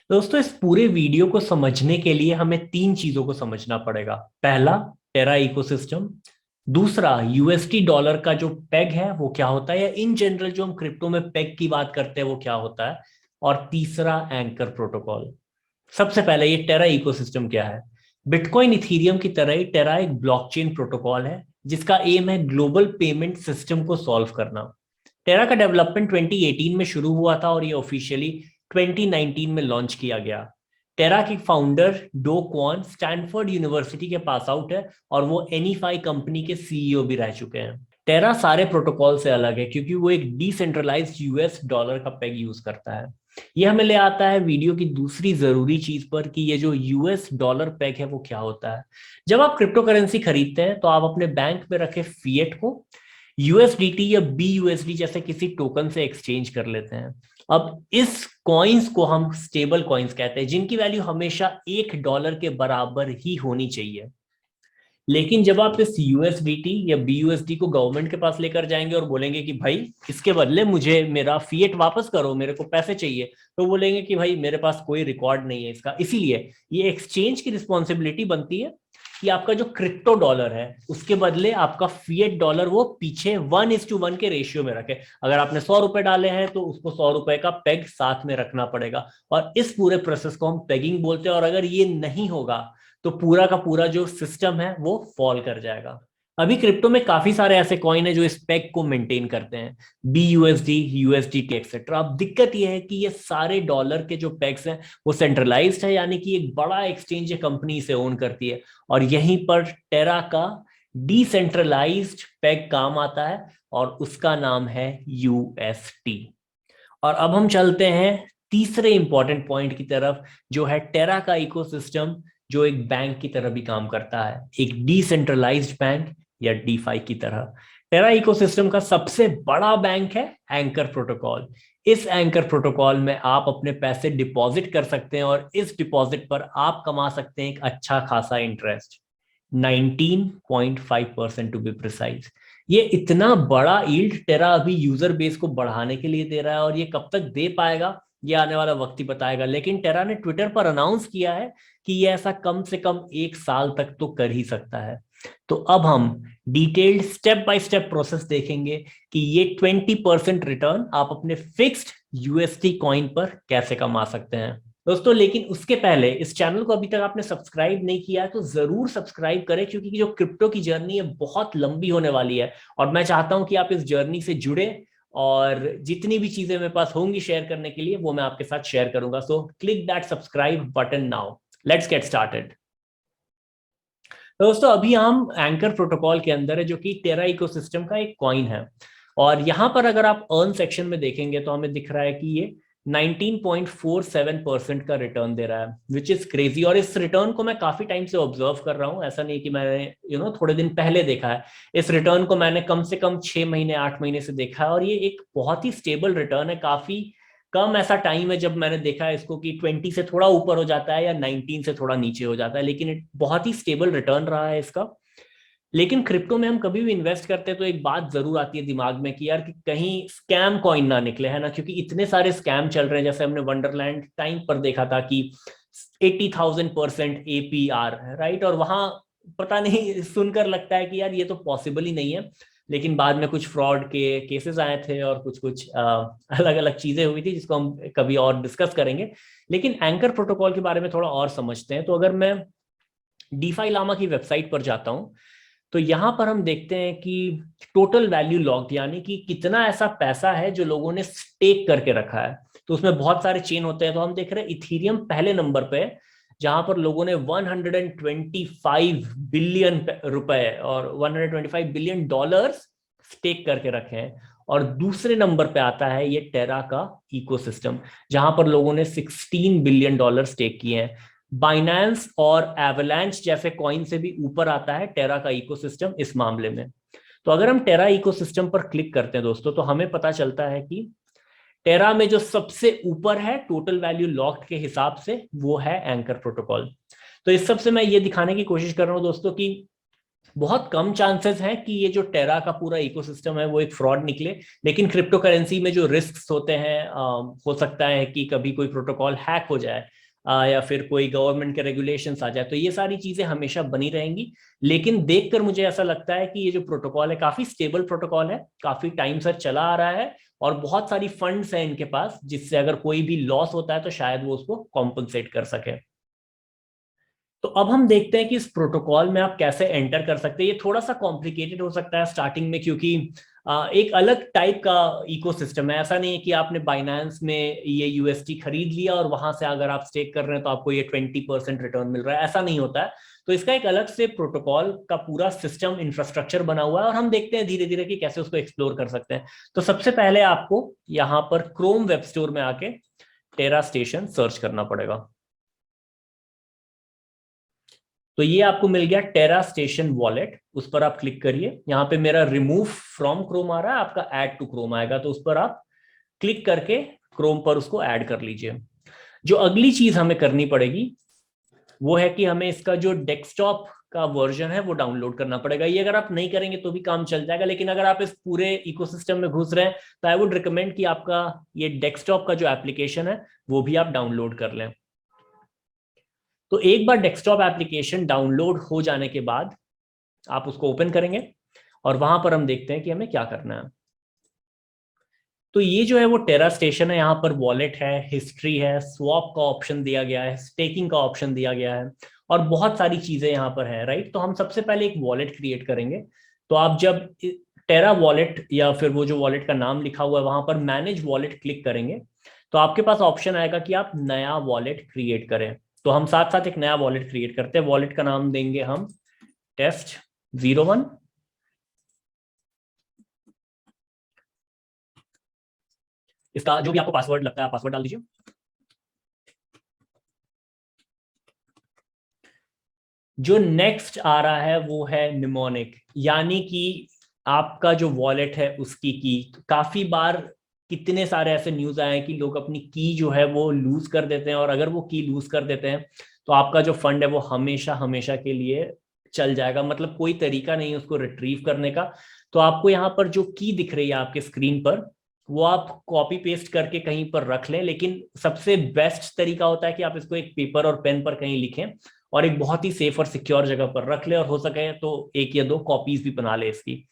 दोस्तों, इस पूरे वीडियो को समझने के लिए हमें तीन चीजों को समझना पड़ेगा। पहला, टेरा इकोसिस्टम। दूसरा, यूएसटी डॉलर का जो पेग है वो क्या होता है, या इन जनरल जो हम क्रिप्टो में पेग की बात करते हैं वो क्या होता है। और तीसरा, एंकर प्रोटोकॉल। सबसे पहले ये टेरा इकोसिस्टम क्या है। बिटकॉइन इथीरियम की तरह ही टेरा एक ब्लॉकचेन प्रोटोकॉल है जिसका एम है ग्लोबल पेमेंट सिस्टम को सॉल्व करना। टेरा का डेवलपमेंट 2018 में शुरू हुआ था और ये ऑफिशियली 2019 में लॉन्च किया गया। टेरा के founder Do Kwon Stanford University के पास आउट है और वो एनीफाई कंपनी के सीईओ भी रह चुके हैं। टेरा सारे प्रोटोकॉल से अलग है क्योंकि वो एक डिसेंट्रलाइज्ड यूएस डॉलर का पेग यूज करता है। ये हमें ले आता है वीडियो की दूसरी जरूरी चीज पर कि ये जो यूएस डॉलर पेग है वो क्या होता है। जब आप क्रिप्टो करेंसी खरीदते हैं तो आप अपने बैंक में रखे फिएट को यूएसडीटी या बीयूएसडी जैसे किसी टोकन से एक्सचेंज कर लेते हैं। अब इस कॉइन्स को हम स्टेबल कॉइन्स कहते हैं जिनकी वैल्यू हमेशा $1 के बराबर ही होनी चाहिए। लेकिन जब आप इस यूएसडीटी या बीयूएसडी को गवर्नमेंट के पास लेकर जाएंगे और बोलेंगे कि भाई इसके बदले मुझे मेरा फिएट वापस करो, मेरे को पैसे चाहिए, तो बोलेंगे कि भाई मेरे पास कोई रिकॉर्ड नहीं है इसका। इसीलिए ये एक्सचेंज की रिस्पॉन्सिबिलिटी बनती है कि आपका जो क्रिप्टो डॉलर है उसके बदले आपका फिएट डॉलर वो पीछे 1:1 के रेशियो में रखे। अगर आपने ₹100 डाले हैं तो उसको ₹100 का पेग साथ में रखना पड़ेगा। और इस पूरे प्रोसेस को हम पेगिंग बोलते हैं। और अगर ये नहीं होगा तो पूरा का पूरा जो सिस्टम है वो फॉल कर जाएगा। अभी क्रिप्टो में काफी सारे ऐसे कॉइन है जो इस पेग को मेंटेन करते हैं, बीयूएसडी, यूएसडीटी एक्सेट्रा। अब दिक्कत यह है कि ये सारे डॉलर के जो पेग्स हैं वो सेंट्रलाइज्ड है, यानी कि एक बड़ा एक्सचेंज कंपनी से ओन करती है। और यहीं पर टेरा का डिसेंट्रलाइज्ड पेग काम आता है और उसका नाम है यूएसटी। और अब हम चलते हैं तीसरे इंपॉर्टेंट पॉइंट की तरफ, जो है टेरा का इकोसिस्टम, जो एक बैंक की तरह भी काम करता है, एक डिसेंट्रलाइज्ड बैंक या डीफाई की तरह। टेरा इकोसिस्टम का सबसे बड़ा बैंक है एंकर प्रोटोकॉल। इस एंकर प्रोटोकॉल में आप अपने पैसे डिपॉजिट कर सकते हैं और इस डिपॉजिट पर आप कमा सकते हैं एक अच्छा खासा इंटरेस्ट, 19.5% टू बी प्रिसाइज। ये इतना बड़ा यील्ड टेरा अभी यूजर बेस को बढ़ाने के लिए दे रहा है और ये कब तक दे पाएगा ये आने वाला वक्त ही बताएगा। लेकिन टेरा ने ट्विटर पर अनाउंस किया है कि ये ऐसा कम से कम 1 साल तक तो कर ही सकता है। तो अब हम detailed step by step process देखेंगे कि ये 20% रिटर्न आप अपने फिक्स्ड यूएसटी कॉइन पर कैसे कमा सकते हैं। दोस्तों, लेकिन उसके पहले इस चैनल को अभी तक आपने सब्सक्राइब नहीं किया है तो जरूर सब्सक्राइब करें, क्योंकि जो क्रिप्टो की जर्नी है बहुत लंबी होने वाली है और मैं चाहता हूं कि आप इस जर्नी से जुड़े। और जितनी भी चीजें मेरे पास होंगी शेयर करने के लिए वो मैं आपके साथ शेयर करूंगा। So click that subscribe button now. Let's get started. दोस्तों, अभी हम एंकर प्रोटोकॉल के अंदर है जो कि टेरा इकोसिस्टम का एक कॉइन है। और यहां पर अगर आप अर्न सेक्शन में देखेंगे तो हमें दिख रहा है कि ये 19.47% का रिटर्न दे रहा है, विच इज क्रेजी। और इस रिटर्न को मैं काफी टाइम से ऑब्जर्व कर रहा हूं, ऐसा नहीं कि मैंने थोड़े दिन पहले देखा है। इस रिटर्न को मैंने कम से कम 6 महीने 8 महीने से देखा है और ये एक बहुत ही स्टेबल रिटर्न है। काफी कम ऐसा टाइम है जब मैंने देखा है इसको कि 20 से थोड़ा ऊपर हो जाता है या 19 से थोड़ा नीचे हो जाता है, लेकिन बहुत ही स्टेबल रिटर्न रहा है इसका। लेकिन क्रिप्टो में हम कभी भी इन्वेस्ट करते हैं तो एक बात जरूर आती है दिमाग में कि यार कि कहीं स्कैम कॉइन ना निकले, है ना, क्योंकि इतने सारे स्कैम चल रहे हैं। जैसे हमने वंडरलैंड टाइम पर देखा था कि 80,000% APR, राइट। और वहां पता नहीं, सुनकर लगता है कि यार ये तो पॉसिबल ही नहीं है। लेकिन बाद में कुछ फ्रॉड के केसेस आए थे और कुछ कुछ अलग अलग चीजें हुई थी जिसको हम कभी और डिस्कस करेंगे। लेकिन एंकर प्रोटोकॉल के बारे में थोड़ा और समझते हैं। तो अगर मैं डीफाई लामा की वेबसाइट पर जाता हूं तो यहां पर हम देखते हैं कि टोटल वैल्यू लॉक्ड, यानी कि कितना ऐसा पैसा है जो लोगों ने स्टेक करके रखा है। तो उसमें बहुत सारे चेन होते हैं। तो हम देख रहे हैं इथीरियम पहले नंबर पे है, जहां पर लोगों ने 125 बिलियन रुपए और $125 बिलियन स्टेक करके रखे हैं। और दूसरे नंबर पे आता है ये टेरा का इकोसिस्टम, जहां पर लोगों ने $16 बिलियन स्टेक किए हैं। बाइनेंस और एवलांच जैसे कॉइन से भी ऊपर आता है टेरा का इकोसिस्टम इस मामले में। तो अगर हम टेरा इकोसिस्टम पर क्लिक करते हैं दोस्तों तो हमें पता चलता है कि टेरा में जो सबसे ऊपर है टोटल वैल्यू लॉक्ड के हिसाब से वो है एंकर प्रोटोकॉल। तो इस सबसे मैं ये दिखाने की कोशिश कर रहा हूं दोस्तों कि बहुत कम चांसेस हैं कि ये जो टेरा का पूरा इकोसिस्टम है वो एक फ्रॉड निकले। लेकिन क्रिप्टो करेंसी में जो रिस्क होते हैं, हो सकता है कि कभी कोई प्रोटोकॉल हैक हो जाए। या फिर कोई गवर्नमेंट के रेगुलेशंस आ जाए, तो ये सारी चीजें हमेशा बनी रहेंगी। लेकिन देखकर मुझे ऐसा लगता है कि ये जो प्रोटोकॉल है काफी स्टेबल प्रोटोकॉल है, काफी टाइम से चला आ रहा है, और बहुत सारी फंड्स हैं इनके पास, जिससे अगर कोई भी लॉस होता है तो शायद वो उसको कॉम्पनसेट कर सके। तो अब हम देखते हैं कि इस प्रोटोकॉल में आप कैसे एंटर कर सकते हैं। ये थोड़ा सा कॉम्प्लिकेटेड हो सकता है स्टार्टिंग में, क्योंकि एक अलग टाइप का इकोसिस्टम है। ऐसा नहीं है कि आपने बाइनेंस में ये यूएसटी खरीद लिया और वहां से अगर आप स्टेक कर रहे हैं तो आपको ये 20% रिटर्न मिल रहा है, ऐसा नहीं होता है। तो इसका एक अलग से प्रोटोकॉल का पूरा सिस्टम इंफ्रास्ट्रक्चर बना हुआ है, और हम देखते हैं धीरे धीरे कि कैसे उसको एक्सप्लोर कर सकते हैं। तो सबसे पहले आपको यहाँ पर क्रोम वेब स्टोर में आके टेरा स्टेशन सर्च करना पड़ेगा। तो ये आपको मिल गया टेरा स्टेशन वॉलेट, उस पर आप क्लिक करिए। यहाँ पे मेरा रिमूव फ्रॉम क्रोम आ रहा है, आपका ऐड टू क्रोम आएगा, तो उस पर आप क्लिक करके क्रोम पर उसको ऐड कर लीजिए। जो अगली चीज हमें करनी पड़ेगी वो है कि हमें इसका जो डेस्कटॉप का वर्जन है वो डाउनलोड करना पड़ेगा। ये अगर आप नहीं करेंगे तो भी काम चल जाएगा, लेकिन अगर आप इस पूरे इकोसिस्टम में घुस रहे हैं तो आई वुड रिकमेंड कि आपका ये डेस्कटॉप का जो एप्लीकेशन है वो भी आप डाउनलोड कर लें। तो एक बार डेस्कटॉप एप्लीकेशन डाउनलोड हो जाने के बाद आप उसको ओपन करेंगे, और वहां पर हम देखते हैं कि हमें क्या करना है। तो ये जो है वो टेरा स्टेशन है, यहाँ पर वॉलेट है, हिस्ट्री है, स्वैप का ऑप्शन दिया गया है, स्टेकिंग का ऑप्शन दिया गया है, और बहुत सारी चीजें यहाँ पर है, राइट। तो हम सबसे पहले एक वॉलेट क्रिएट करेंगे। तो आप जब टेरा वॉलेट या फिर वो जो वॉलेट का नाम लिखा हुआ है वहां पर मैनेज वॉलेट क्लिक करेंगे, तो आपके पास ऑप्शन आएगा कि आप नया वॉलेट क्रिएट करें। तो हम साथ साथ एक नया वॉलेट क्रिएट करते हैं। वॉलेट का नाम देंगे हम test01। इसका जो भी आपको पासवर्ड लगता है पासवर्ड डाल दीजिए। जो नेक्स्ट आ रहा है वो है निमोनिक, यानी कि आपका जो वॉलेट है उसकी की। काफी बार कितने सारे ऐसे न्यूज आए हैं कि लोग अपनी की जो है वो लूज कर देते हैं, और अगर वो की लूज कर देते हैं तो आपका जो फंड है वो हमेशा हमेशा के लिए चल जाएगा, मतलब कोई तरीका नहीं है उसको रिट्रीव करने का। तो आपको यहाँ पर जो की दिख रही है आपके स्क्रीन पर, वो आप कॉपी पेस्ट करके कहीं पर रख लें, लेकिन सबसे बेस्ट तरीका होता है कि आप इसको एक पेपर और पेन पर कहीं लिखें और एक बहुत ही सेफ और सिक्योर जगह पर रख ले, और हो सके तो एक या दो कॉपीज भी बना ले इसकी।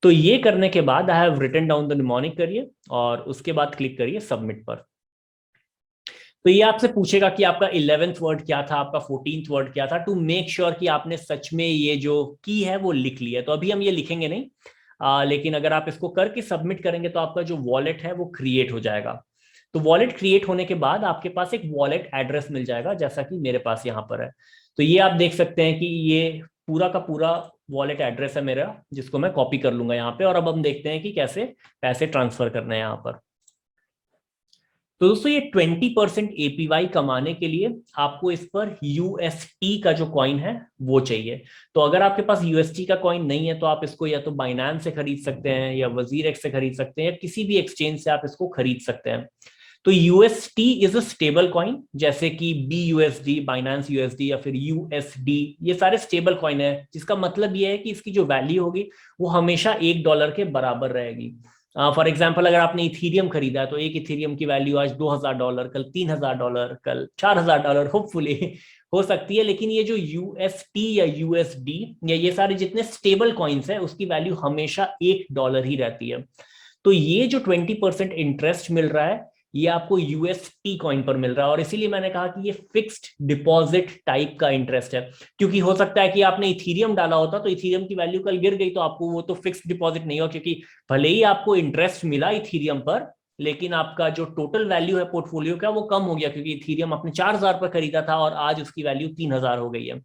तो ये करने के बाद I have written down the mnemonic करिए, और उसके बाद क्लिक करिए सबमिट पर। तो ये आपसे पूछेगा कि आपका 11th वर्ड क्या था, आपका 14th वर्ड क्या था, टू मेक श्योर कि आपने सच में ये जो की है वो लिख ली है। तो अभी हम ये लिखेंगे नहीं, लेकिन अगर आप इसको करके सबमिट करेंगे तो आपका जो वॉलेट है वो क्रिएट हो जाएगा। तो वॉलेट क्रिएट होने के बाद आपके पास एक वॉलेट एड्रेस मिल जाएगा, जैसा कि मेरे पास यहाँ पर है। तो ये आप देख सकते हैं कि ये पूरा का पूरा वॉलेट एड्रेस है मेरा, जिसको मैं कॉपी कर लूंगा यहाँ पे। और अब हम देखते हैं कि कैसे पैसे ट्रांसफर करने हैं यहाँ पर। तो दोस्तों ये 20% एपीवाई कमाने के लिए आपको इस पर यूएसटी का जो कॉइन है वो चाहिए। तो अगर आपके पास यूएसटी का कॉइन नहीं है तो आप इसको या तो बाइनेंस से खरीद सकते हैं, या वजीरेक्स से खरीद सकते हैं, या किसी भी एक्सचेंज से आप इसको खरीद सकते हैं। तो UST is a stable coin, जैसे कि BUSD, बाइनेंस यूएसडी, या फिर USD, ये सारे स्टेबल कॉइन है, जिसका मतलब ये है कि इसकी जो वैल्यू होगी वो हमेशा $1 के बराबर रहेगी। फॉर एग्जाम्पल अगर आपने इथीरियम खरीदा है तो एक इथीरियम की वैल्यू आज $2000, कल $3000, कल $4000 होपफुली हो सकती है। लेकिन ये जो UST या USD या ये सारे जितने स्टेबल कॉइन्स है उसकी वैल्यू हमेशा $1 ही रहती है। तो ये जो 20% इंटरेस्ट मिल रहा है ये आपको यूएसटी कॉइन पर मिल रहा है, और इसीलिए मैंने कहा कि ये फिक्स्ड डिपॉजिट टाइप का इंटरेस्ट है। क्योंकि हो सकता है कि आपने इथीरियम डाला होता तो इथीरियम की वैल्यू कल गिर गई तो आपको वो तो फिक्स्ड डिपॉजिट नहीं हो, क्योंकि भले ही आपको इंटरेस्ट मिला इथीरियम पर, लेकिन आपका जो टोटल वैल्यू है पोर्टफोलियो का वो कम हो गया, क्योंकि इथीरियम आपने 4000 पर खरीदा था और आज उसकी वैल्यू 3000 हो गई है।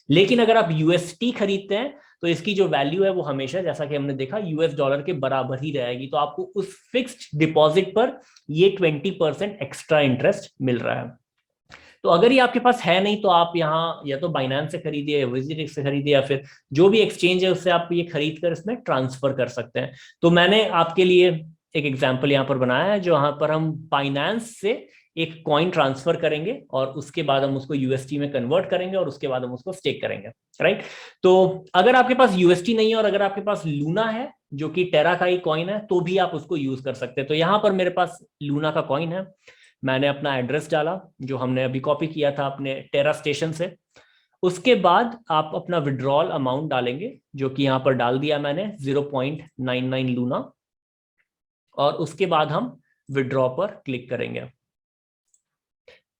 लेकिन अगर आप यूएसटी खरीदते हैं तो इसकी जो वैल्यू है वो हमेशा, जैसा कि हमने देखा, $US के बराबर ही रहेगी। तो आपको उस फिक्स्ड डिपॉजिट पर ये 20% एक्स्ट्रा इंटरेस्ट मिल रहा है। तो अगर ये आपके पास है नहीं तो आप यहाँ या तो बाइनेंस से खरीदिए, या विजिटेक्स से खरीदिए, या फिर जो भी एक्सचेंज है उससे आप ये खरीद कर इसमें ट्रांसफर कर सकते हैं। तो मैंने आपके लिए एक एग्जाम्पल यहाँ पर बनाया है, जहां पर हम बाइनेंस से एक कॉइन ट्रांसफर करेंगे और उसके बाद हम उसको यूएसटी में कन्वर्ट करेंगे और उसके बाद हम उसको स्टेक करेंगे, राइट। तो अगर आपके पास यूएसटी नहीं है और अगर आपके पास लूना है जो कि टेरा का ही कॉइन है तो भी आप उसको यूज कर सकते हैं। तो यहां पर मेरे पास लूना का कॉइन है, मैंने अपना एड्रेस डाला जो हमने अभी कॉपी किया था अपने टेरा स्टेशन से। उसके बाद आप अपना विड्रॉल अमाउंट डालेंगे जो कि यहां पर डाल दिया मैंने 0.99 लूना, और उसके बाद हम विड्रॉ पर क्लिक करेंगे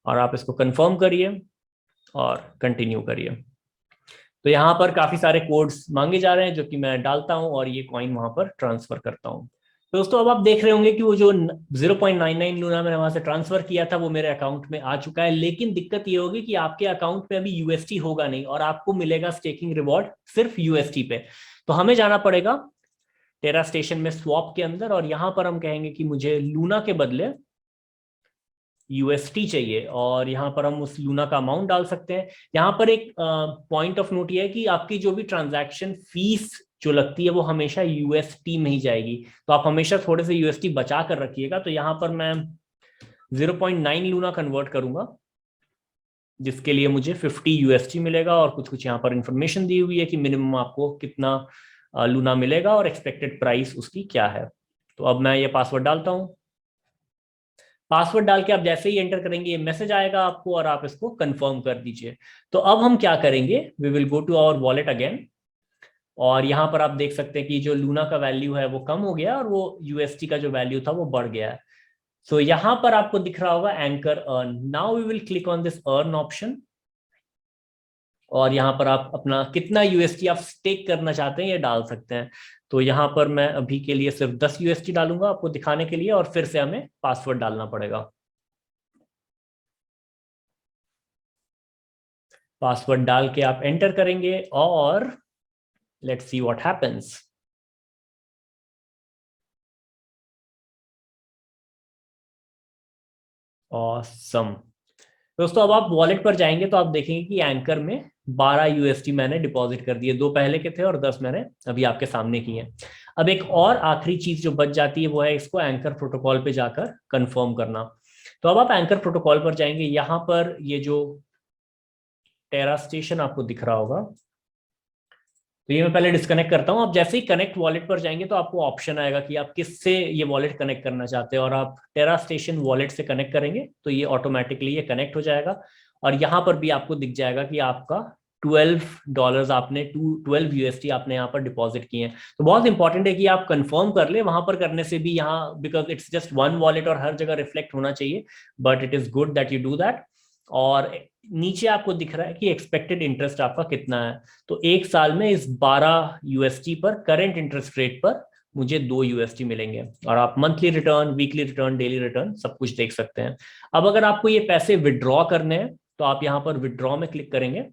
और आप इसको कंफर्म करिए और कंटिन्यू करिए। तो यहाँ पर काफी सारे कोड्स मांगे जा रहे हैं जो कि मैं डालता हूं और ये कॉइन वहां पर ट्रांसफर करता हूं। तो दोस्तों अब आप देख रहे होंगे कि वो जो 0.99 लूना मैंने वहां से ट्रांसफर किया था वो मेरे अकाउंट में आ चुका है, लेकिन दिक्कत ये होगी कि आपके अकाउंट में अभी यूएसटी होगा नहीं और आपको मिलेगा स्टेकिंग रिवॉर्ड सिर्फ यूएसटी पे। तो हमें जाना पड़ेगा टेरा स्टेशन में स्वैप के अंदर, और यहां पर हम कहेंगे कि मुझे लूना के बदले यूएसटी चाहिए, और यहाँ पर हम उस लूना का अमाउंट डाल सकते हैं। यहाँ पर एक पॉइंट ऑफ नोट ये है कि आपकी जो भी ट्रांजैक्शन फीस जो लगती है वो हमेशा यूएसटी में ही जाएगी, तो आप हमेशा थोड़े से यूएसटी बचा कर रखिएगा। तो यहाँ पर मैं 0.9 लूना कन्वर्ट करूंगा जिसके लिए मुझे 50 यूएसटी मिलेगा, और कुछ कुछ यहाँ पर इंफॉर्मेशन दी हुई है कि मिनिमम आपको कितना लूना मिलेगा और एक्सपेक्टेड प्राइस उसकी क्या है। तो अब मैं ये पासवर्ड डालता हूँ। पासवर्ड डाल के आप जैसे ही एंटर करेंगे ये मैसेज आएगा आपको और आप इसको कंफर्म कर दीजिए। तो अब हम क्या करेंगे, we will go to our wallet again, और यहाँ पर आप देख सकते हैं कि जो लूना का वैल्यू है वो कम हो गया और वो यूएसटी का जो वैल्यू था वो बढ़ गया है। सो यहाँ पर आपको दिख रहा होगा anchor earn. Now we will click on this earn option, और यहाँ पर आप अपना कितना यूएसटी आप स्टेक करना चाहते हैं ये डाल सकते हैं। तो यहाँ पर मैं अभी के लिए सिर्फ 10 यूएसटी डालूंगा आपको दिखाने के लिए, और फिर से हमें पासवर्ड डालना पड़ेगा। पासवर्ड डाल के आप एंटर करेंगे और let's see what happens. Awesome. दोस्तों अब आप वॉलेट पर जाएंगे तो आप देखेंगे कि एंकर में 12 यूएसटी मैंने डिपॉजिट कर दिए, 2 पहले के थे और 10 मैंने अभी आपके सामने किए हैं। अब एक और आखिरी चीज जो बच जाती है वो है इसको एंकर प्रोटोकॉल पे जाकर कंफर्म करना। तो अब आप एंकर प्रोटोकॉल पर जाएंगे, यहाँ पर ये जो टेरा स्टेशन आपको दिख रहा होगा, तो ये मैं पहले डिस्कनेक्ट करता हूं। आप जैसे ही कनेक्ट वॉलेट पर जाएंगे तो आपको ऑप्शन आएगा कि आप किससे ये वॉलेट कनेक्ट करना चाहते हैं, और आप टेरा स्टेशन वॉलेट से कनेक्ट करेंगे तो ये ऑटोमेटिकली ये कनेक्ट हो जाएगा। और यहाँ पर भी आपको दिख जाएगा कि आपका $12 आपने 12 यूएसटी आपने यहाँ पर डिपॉजिट किए हैं। तो बहुत इंपॉर्टेंट है कि आप कंफर्म कर ले, वहां पर करने से भी यहाँ, because it's just one wallet और हर जगह रिफ्लेक्ट होना चाहिए, but it is good that you do that. और नीचे आपको दिख रहा है कि एक्सपेक्टेड इंटरेस्ट आपका कितना है। तो एक साल में इस 12 यूएसटी पर करंट इंटरेस्ट रेट पर मुझे 2 यूएसटी मिलेंगे, और आप monthly return, weekly return, daily return सब कुछ देख सकते हैं। अब अगर आपको ये पैसे विड्रॉ करने हैं तो आप यहाँ पर विड्रॉ में क्लिक करेंगे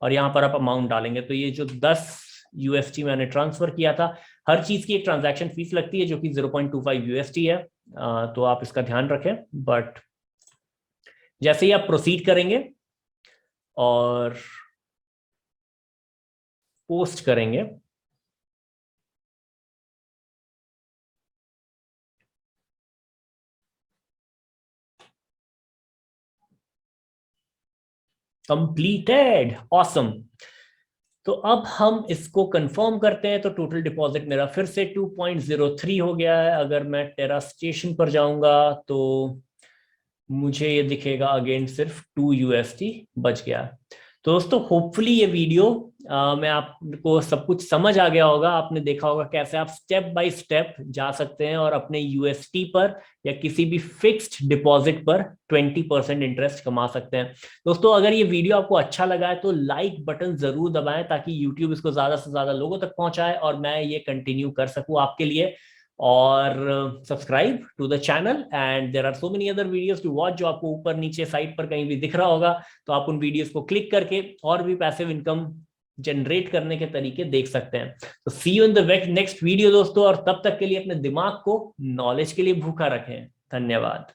और यहाँ पर आप अमाउंट डालेंगे। तो ये जो 10 यूएसटी मैंने ट्रांसफर किया था, हर चीज की एक ट्रांजैक्शन फीस लगती है जो कि 0.25 यूएसटी है, तो आप इसका ध्यान रखें। बट जैसे ही आप प्रोसीड करेंगे और पोस्ट करेंगे कंप्लीटेड, ऑसम। तो अब हम इसको कंफर्म करते हैं, तो टोटल डिपॉजिट मेरा फिर से 2.03 हो गया है। अगर मैं टेरा स्टेशन पर जाऊंगा तो मुझे ये दिखेगा अगेन सिर्फ 2 यूएसटी बच गया। तो दोस्तों होपफुली ये वीडियो में आपको सब कुछ समझ आ गया होगा। आपने देखा होगा कैसे आप स्टेप बाय स्टेप जा सकते हैं और अपने यूएसटी पर या किसी भी फिक्स्ड डिपॉजिट पर 20% इंटरेस्ट कमा सकते हैं। दोस्तों अगर ये वीडियो आपको अच्छा लगा है तो लाइक बटन जरूर दबाएं ताकि यूट्यूब इसको ज्यादा से ज्यादा लोगों तक पहुंचाए और मैं ये कंटिन्यू कर सकूं आपके लिए। और subscribe to the channel, and there are so many other videos to watch जो आपको ऊपर नीचे साइड पर कहीं भी दिख रहा होगा। तो आप उन वीडियोस को क्लिक करके और भी पैसिव इनकम जनरेट करने के तरीके देख सकते हैं। तो see you in the next video दोस्तों, और तब तक के लिए अपने दिमाग को नॉलेज के लिए भूखा रखें। धन्यवाद।